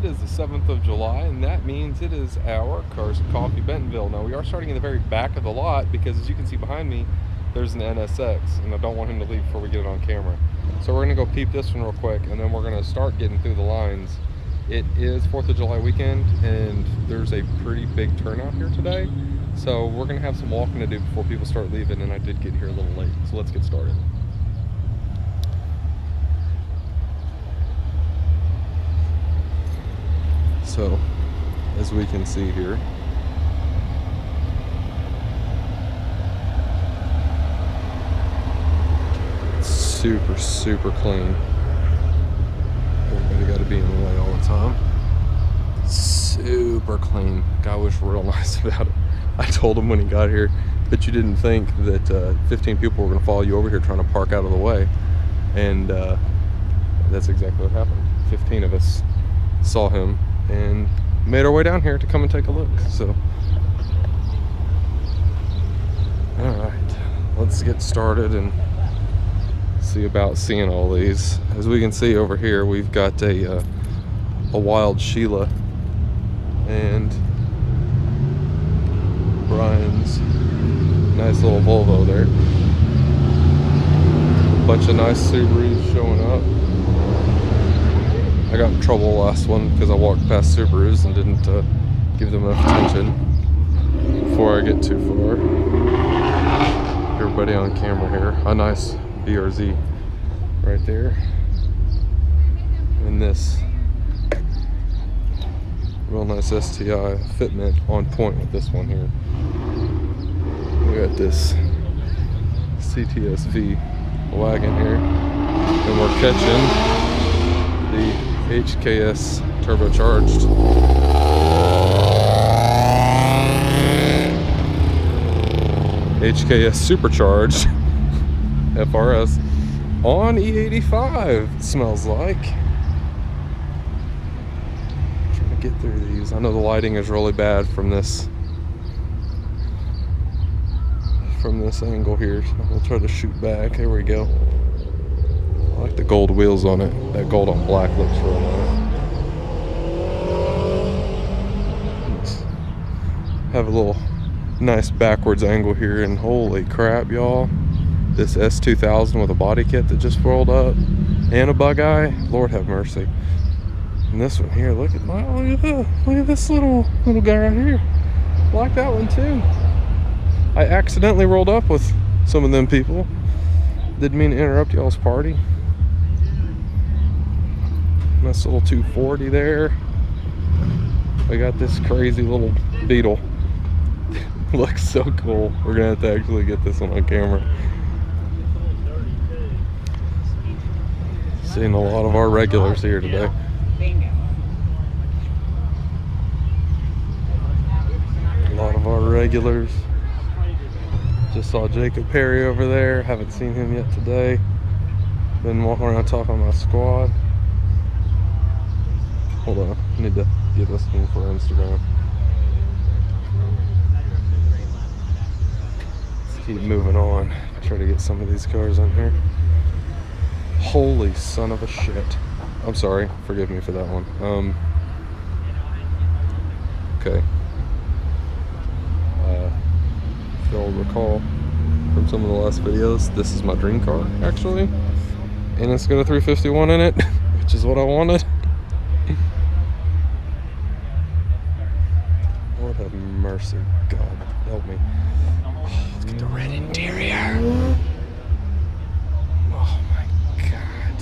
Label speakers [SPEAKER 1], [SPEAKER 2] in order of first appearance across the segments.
[SPEAKER 1] It is the 7th of July, and that means it is our Cars and Coffee Bentonville. Now, we are starting in the very back of the lot because, as you can see behind me, there's an NSX, and I don't want him to leave before we get it on camera. So we're going to go peep this one real quick, and then we're going to start getting through the lines. It is 4th of July weekend, and there's a pretty big turnout here today. So we're going to have some walking to do before people start leaving, and I did get here a little late. So let's get started. So, as we can see here, it's super clean. Everybody got to be in the way all the time. Super clean. Guy was real nice about it. I told him when he got here that you didn't think that 15 people were going to follow you over here trying to park out of the way, and that's exactly what happened. 15 of us saw him and made our way down here to come and take a look. So, all right, let's get started and see about seeing all these. As we can see over here, we've got a wild Sheila and Brian's nice little Volvo there. A bunch of nice Subarus showing up. I got in trouble last one because I walked past Subarus and didn't give them enough attention before I get too far. Everybody on camera here. A nice BRZ right there. And this real nice STI fitment on point with this one here. We got this CTSV wagon here, and we're catching the HKS turbocharged HKS supercharged FRS on E85, it smells like. Trying to get through these. I know the lighting is really bad from this angle here, so we'll try to shoot back. Here we go. I like the gold wheels on it. That gold on black looks real nice. Have a little nice backwards angle here, and holy crap, y'all. This S2000 with a body kit that just rolled up and a bug eye. Lord have mercy. And this one here, look at this little guy right here. I like that one too. I accidentally rolled up with some of them people. Didn't mean to interrupt y'all's party. Nice little 240 there. We got this crazy little Beetle. Looks so cool. We're gonna have to actually get this one on camera. Seeing a lot of our regulars here today. A lot of our regulars. Just saw Jacob Perry over there. Haven't seen him yet today. Been walking around talking to my squad. Hold on, I need to get this one for Instagram. Let's keep moving on. Try to get some of these cars on here. Holy son of a shit. I'm sorry, forgive me for that one. Okay. If y'all recall from some of the last videos, this is my dream car, actually. And it's got a 351 in it, which is what I wanted. Lord have mercy. God help me. Oh, look at the red interior. Oh my God.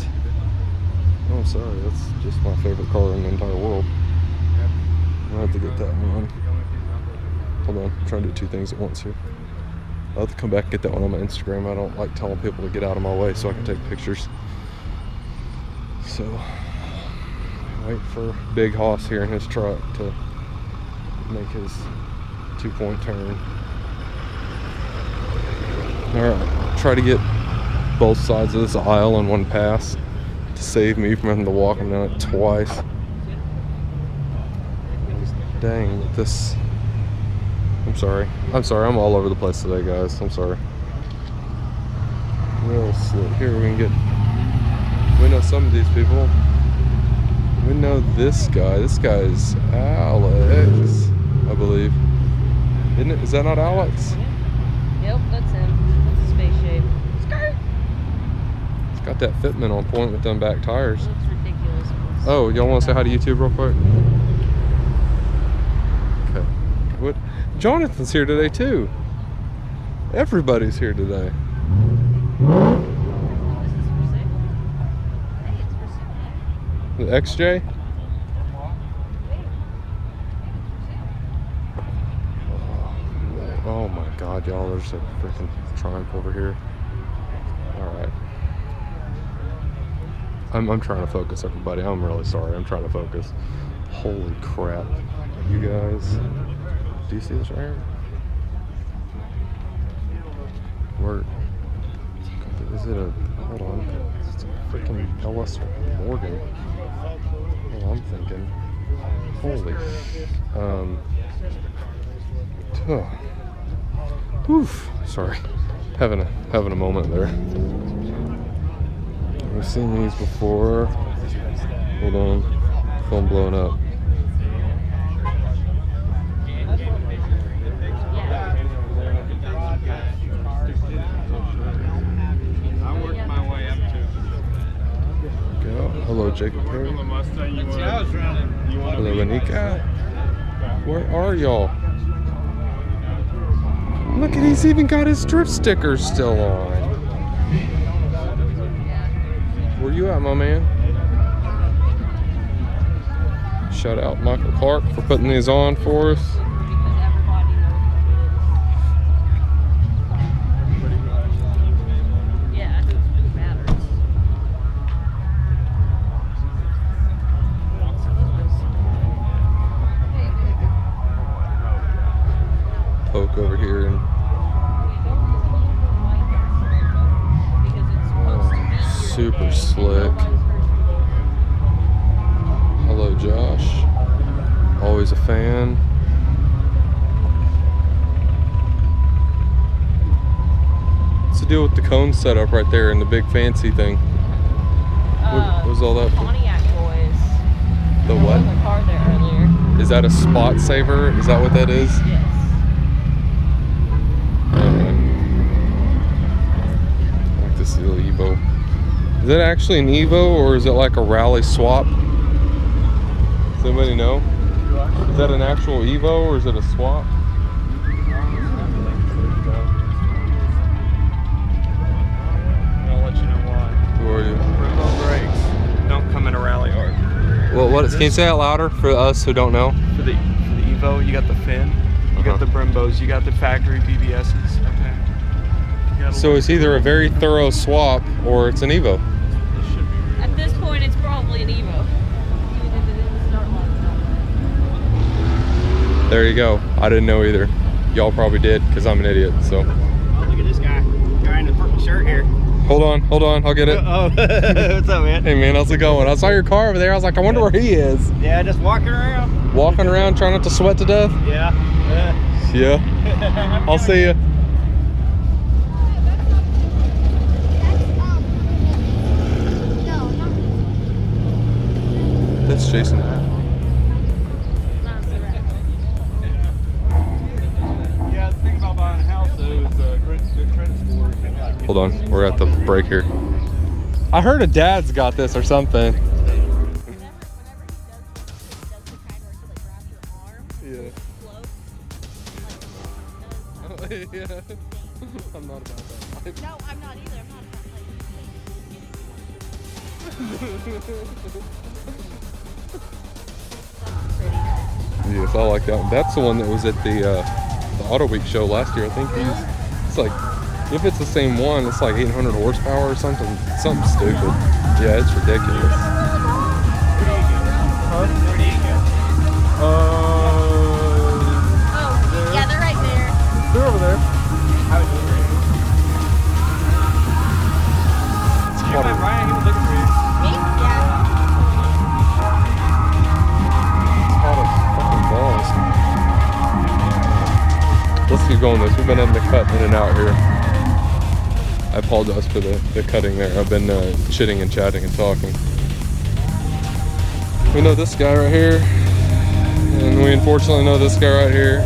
[SPEAKER 1] Oh, I'm sorry. That's just my favorite car in the entire world. I have to get that one. Hold on. I'm trying to do two things at once here. I'll have to come back and get that one on my Instagram. I don't like telling people to get out of my way so I can take pictures. So, wait for Big Hoss here in his truck to make his 2-point turn. Alright, try to get both sides of this aisle in one pass to save me from having to walk them down it twice. Dang, with this. I'm sorry, I'm all over the place today, guys. I'm sorry. Real slick. Here we can get. We know some of these people. We know this guy. This guy's Alex, I believe. Isn't it? Is that not Alex?
[SPEAKER 2] Yep, that's him. That's his face shape. Skirt.
[SPEAKER 1] It's got that fitment on point with them back tires.
[SPEAKER 2] It looks ridiculous.
[SPEAKER 1] Oh, y'all want to say hi to YouTube real quick? Okay. What? Jonathan's here today too. Everybody's here today. The XJ? Oh my god, y'all, there's a freaking Triumph over here. Alright. I'm trying to focus, everybody. I'm really sorry. I'm trying to focus. Holy crap. You guys, do you see this right here? Where is it? Hold on. It's a freaking LS Morgan. Well, I'm thinking. Holy. Oof. Sorry. Having a moment there. We've seen these before. Hold on. Phone blowing up. Hello, Jacob Perry. Hello, Anika. Where are y'all? Look at, he's even got his strip stickers still on. Where you at, my man? Shout out Michael Clark for putting these on for us. Poke over here and super slick. Hello, Josh. Always a fan. What's the deal with the cone setup right there and the big fancy thing? What was all that for?
[SPEAKER 2] Pontiac boys.
[SPEAKER 1] The what?
[SPEAKER 2] The car there earlier.
[SPEAKER 1] Is that a spot saver? Is that what that is?
[SPEAKER 2] Yes.
[SPEAKER 1] This little Evo. Is that actually an Evo or is it like a rally swap? Does anybody know? Is that an actual Evo or is it a swap?
[SPEAKER 3] I'll let you know why.
[SPEAKER 1] Who are you?
[SPEAKER 3] Brembo brakes don't come in a rally yard.
[SPEAKER 1] Well, can you say that louder for us who don't know?
[SPEAKER 3] For the Evo, you got the fin, you got the Brembos, you got the factory BBSs. Okay.
[SPEAKER 1] So it's either a very thorough swap or it's an Evo.
[SPEAKER 2] At this point, it's probably an Evo.
[SPEAKER 1] There you go. I didn't know either. Y'all probably did because I'm an idiot. So.
[SPEAKER 4] Oh, look at this guy. Guy in the purple shirt here.
[SPEAKER 1] Hold on. I'll get it.
[SPEAKER 4] Oh, what's up, man?
[SPEAKER 1] Hey, man, how's it going? I saw your car over there. I was like, I wonder where he is.
[SPEAKER 4] Yeah, just walking around.
[SPEAKER 1] Walking around, trying not to sweat to death?
[SPEAKER 4] Yeah.
[SPEAKER 1] Yeah. I'll see you. That's Jason.
[SPEAKER 3] Yeah, the thing about buying a house though is good credit score.
[SPEAKER 1] Hold on, we're at the break here. I heard a dad's got this or something. Yeah. Yeah. I'm not about that.
[SPEAKER 2] No, I'm not either. I'm not
[SPEAKER 1] Yes, I like that one. That's the one that was at the Auto Week show last year. I think it's like, if it's the same one, it's like 800 horsepower or something stupid. Yeah, it's ridiculous.
[SPEAKER 3] Huh?
[SPEAKER 2] yeah, they're right there.
[SPEAKER 3] They're over there.
[SPEAKER 1] It's called a,
[SPEAKER 3] Ryan, he was looking for you.
[SPEAKER 2] Me? Yeah.
[SPEAKER 1] it's called a fucking balls. Let's keep going this. We've been having to cut in and out here. I apologize for the cutting there. I've been chitting and chatting and talking. We know this guy right here, and we unfortunately know this guy right here.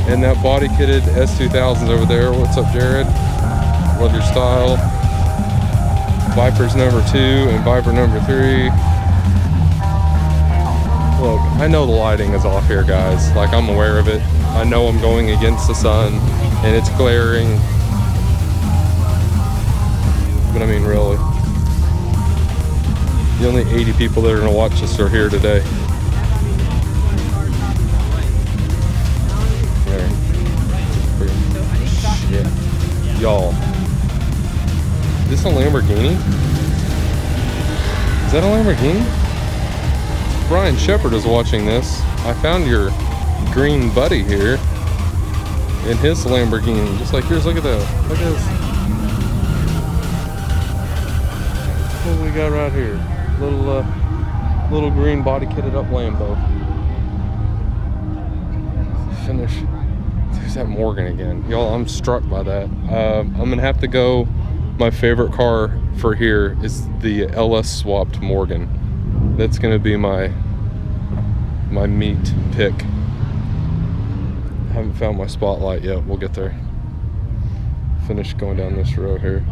[SPEAKER 1] And that body kitted S2000's over there. What's up, Jared? Love your style. Viper's number 2 and Viper number 3. Look, I know the lighting is off here, guys. Like, I'm aware of it. I know I'm going against the sun and it's glaring. But I mean, really. The only 80 people that are gonna watch this are here today. There. Yeah. Y'all. Is this a Lamborghini? Is that a Lamborghini? Brian Shepard is watching this. I found your green buddy here in his Lamborghini. Just like yours. Look at that. Look at this. What do we got right here? Little green body kitted up Lambo. Finish. There's that Morgan again. Y'all, I'm struck by that. I'm gonna have to go. My favorite car for here is the LS swapped Morgan. That's gonna be my meat pick. Haven't found my spotlight yet. We'll get there. Finish going down this road here.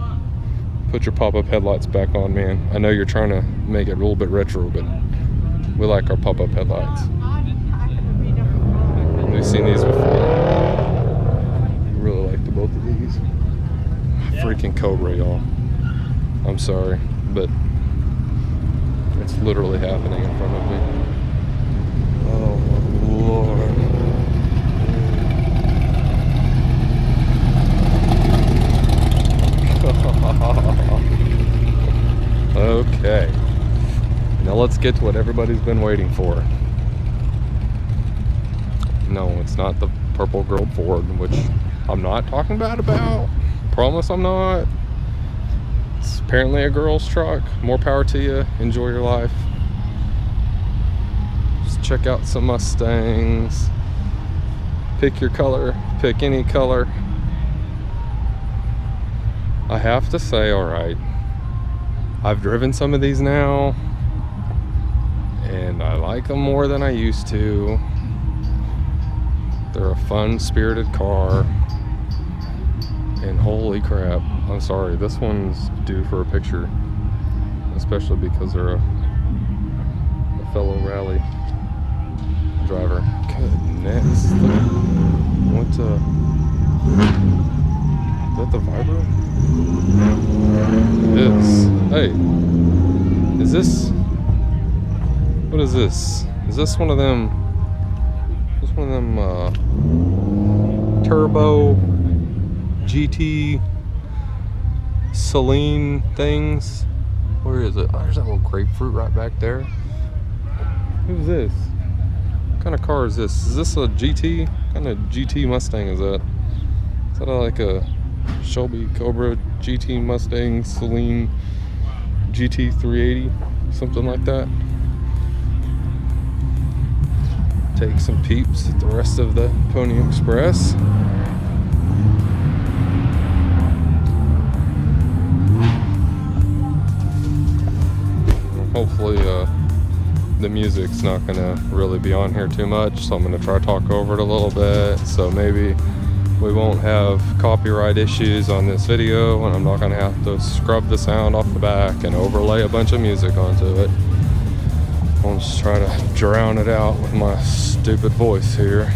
[SPEAKER 1] Put your pop-up headlights back on, man. I know you're trying to make it a little bit retro, but we like our pop-up headlights. We've seen these before. I really like the both of these. Freaking Cobra, y'all. I'm sorry, but it's literally happening in front of me. Oh my Lord. Okay. Now let's get to what everybody's been waiting for. No, it's not the purple girl Ford, which I'm not talking bad about. Promise I'm not. It's apparently a girl's truck. More power to you. Enjoy your life. Just check out some Mustangs. Pick your color. Pick any color. I have to say, alright, I've driven some of these now, and I like them more than I used to. They're a fun, spirited car, and holy crap, I'm sorry, this one's due for a picture, especially because they're a fellow rally driver. Goodness, what's is that the Viper? It is. Hey, is this? What is this? Is this one of them? Is this one of them turbo GT Celine things? Where is it? Oh, there's that little grapefruit right back there. Who's this? What kind of car is this? Is this a GT? What kind of GT Mustang is that? Is that like a Shelby Cobra GT Mustang Celine GT 380, something like that? Take some peeps at the rest of the Pony Express. Hopefully the music's not gonna really be on here too much, so I'm gonna try to talk over it a little bit, so maybe we won't have copyright issues on this video, and I'm not gonna have to scrub the sound off the back and overlay a bunch of music onto it. I'll just try to drown it out with my stupid voice here.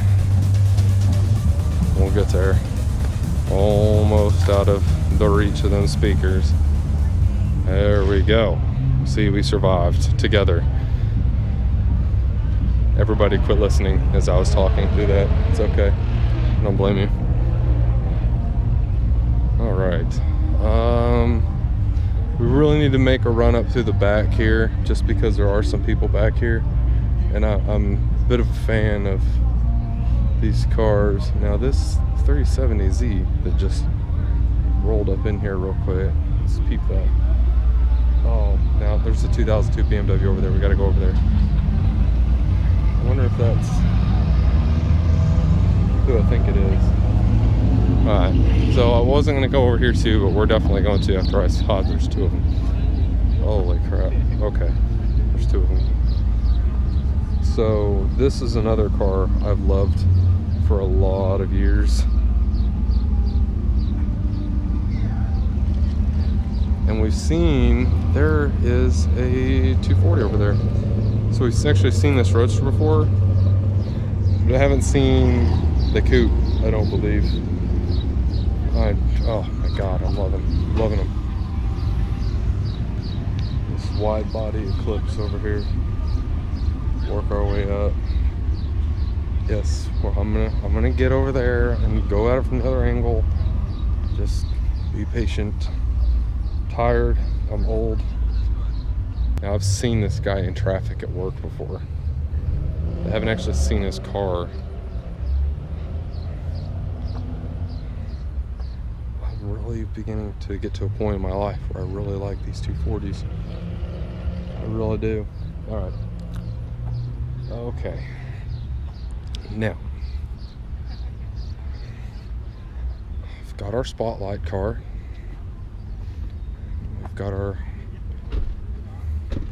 [SPEAKER 1] We'll get there. Almost out of the reach of them speakers. There we go. See, we survived together. Everybody quit listening as I was talking through that. It's okay. I don't blame you. All right. We really need to make a run up through the back here, just because there are some people back here, and I'm a bit of a fan of these cars. Now this 370Z that just rolled up in here real quick. Let's peep that. Oh, now there's the 2002 BMW over there. We got to go over there. I wonder if that's who I think it is. Alright, so I wasn't going to go over here too, but we're definitely going to after I saw there's two of them. Holy crap. Okay. there's two of them. So this is another car I've loved for a lot of years. And we've seen, there is a 240 over there. So we've actually seen this Roadster before, but I haven't seen the coupe, I don't believe. Oh my God, I'm loving them. This wide body Eclipse over here. Work our way up. Yes, well, I'm gonna get over there and go at it from the other angle. Just be patient. Tired, I'm old. Now I've seen this guy in traffic at work before. I haven't actually seen his car. I'm really beginning to get to a point in my life where I really like these 240s. I really do. All right. Okay. Now, we've got our spotlight car. We've got our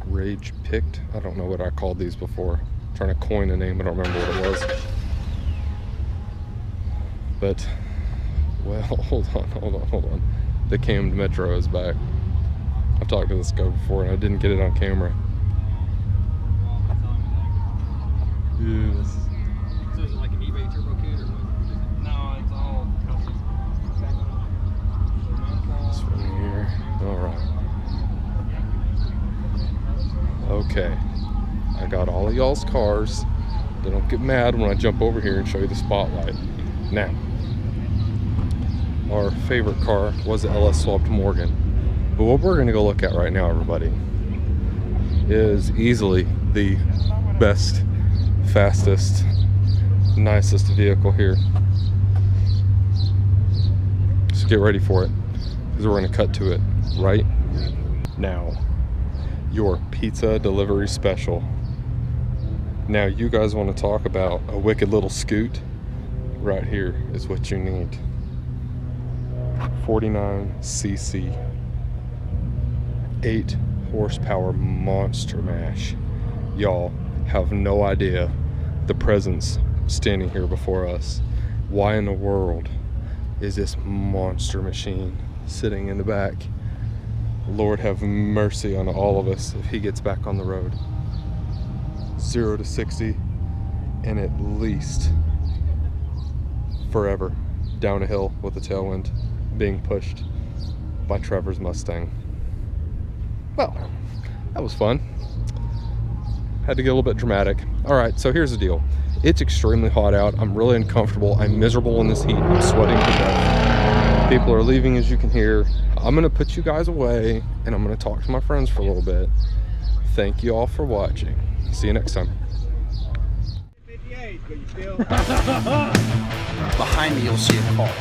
[SPEAKER 1] Rage Picked. I don't know what I called these before. I'm trying to coin a name, I don't remember what it was. But, well, hold on. The cammed Metro is back. I've talked to this guy before and I didn't get it on camera. Yes.
[SPEAKER 4] So is it like an eBay turbo kit or what?
[SPEAKER 3] No, it's all custom.
[SPEAKER 1] This one here. Alright. Okay. I got all of y'all's cars. Don't get mad when I jump over here and show you the spotlight. Now, our favorite car was the LS Swapped Morgan. But what we're going to go look at right now, everybody, is easily the best, fastest, nicest vehicle here. So get ready for it, because we're going to cut to it right now. Your pizza delivery special. Now you guys want to talk about a wicked little scoot? Right here is what you need. 49cc, 8 horsepower monster mash. Y'all have no idea the presence standing here before us. Why in the world is this monster machine sitting in the back? Lord have mercy on all of us if he gets back on the road. 0 to 60 in at least forever, down a hill with a tailwind, being pushed by Trevor's Mustang. Well, that was fun. Had to get a little bit dramatic. All right, so here's the deal. It's extremely hot out. I'm really uncomfortable. I'm miserable in this heat. I'm sweating to death. People are leaving, as you can hear. I'm gonna put you guys away and I'm gonna talk to my friends for a little bit. Thank you all for watching. See you next time.
[SPEAKER 4] 58, but you still...
[SPEAKER 5] Behind me, you'll see a car.